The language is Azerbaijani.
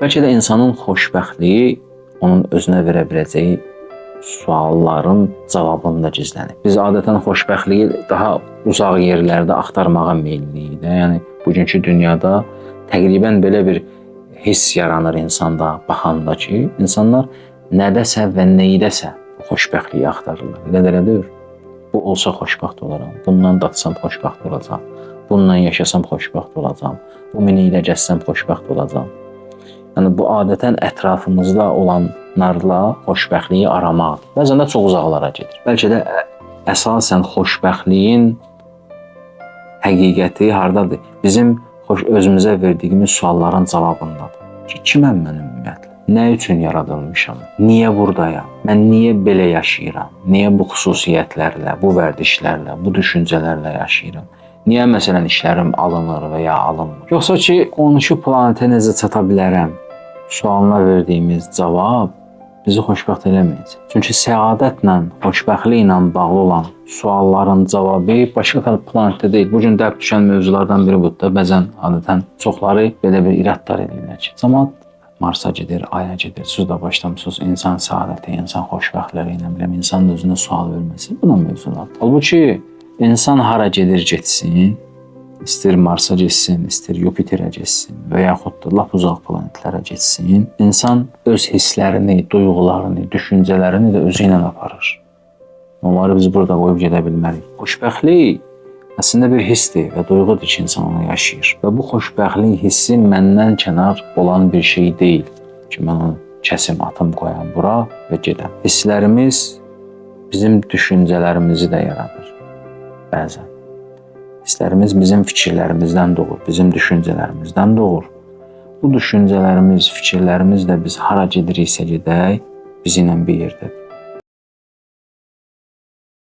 Bəlkə də insanın xoşbəxtliyi onun özünə verə biləcəyi sualların cavabında gizlənir. Biz adətən xoşbəxtliyi daha uzaq yerlərdə axtarmağa meylliyik də. Yəni bugünkü dünyada təqribən belə bir hiss yaranır insanda baxanda ki, insanlar nədəsə və neydəsə xoşbəxtliyi axtarırlar. Elə deyil. Bu olsa xoşbəxt olaram. Bundan datsam xoşbəxt olacam. Bununla yaşasam xoşbəxt olacam. Bu miniyle gəzsəm xoşbəxt olacam. Yəni bu adətən ətrafımızda olanlarla xoşbəxtliyi aramaq. Bəzən də çox uzaqlara gedir. Bəlkə də əsasən xoşbəxtliyin həqiqəti hardadır? Bizim özümüzə verdiyimiz sualların cavabındadır. Ki, kiməm mən ümumiyyətlə? Nə üçün yaradılmışam? Niyə buradayam? Mən niyə belə yaşayıram? Niyə bu xüsusiyyətlərlə, bu vərdişlərlə, bu düşüncələrlə yaşayıram? Niyə məsələn işlərim alınır və ya alınmır? Yoxsa ki, 12 planetə necə çata bilərəm? Sualına verdiyimiz cavab bizi xoşbəxt eləməyəcək. Çünki səadətlə, xoşbəxtliklə bağlı olan sualların cavabı başqa planetdə deyil. Bugün dərb düşən mövzulardan biri budur da, bəzən adətən çoxları belə bir iradlar edirlər ki, cəmaət Marsa gedir, Aya gedir, siz də başlamısınız insan səadəti, insan xoşbəxtləri ilə, insanın özünə sual verməsi, buna mövzulardır. Halbuki insan hara gedir getsin, İstir Marsa getsin, istir Yupiterə getsin və yaxud da lap uzaq planetlərə getsin, insan öz hisslərini, duyğularını, düşüncələrini də özü ilə aparır. Onları biz burada qoyub gedə bilmərik. Xoşbəxtlik əslində bir hissdir və duyğudur ki, insan onu yaşayır. Və bu xoşbəxtlik hissi məndən kənar olan bir şey deyil ki, mən onu kəsim, atım, qoyam bura və gedəm. Hisslərimiz bizim düşüncələrimizi də yaradır bəzən. Hisslərimiz bizim fikirlərimizdən doğur, bizim düşüncələrimizdən doğur. Bu düşüncələrimiz, fikirlərimiz də biz hara gediriksə gedək, bizimlə bir yerdədir.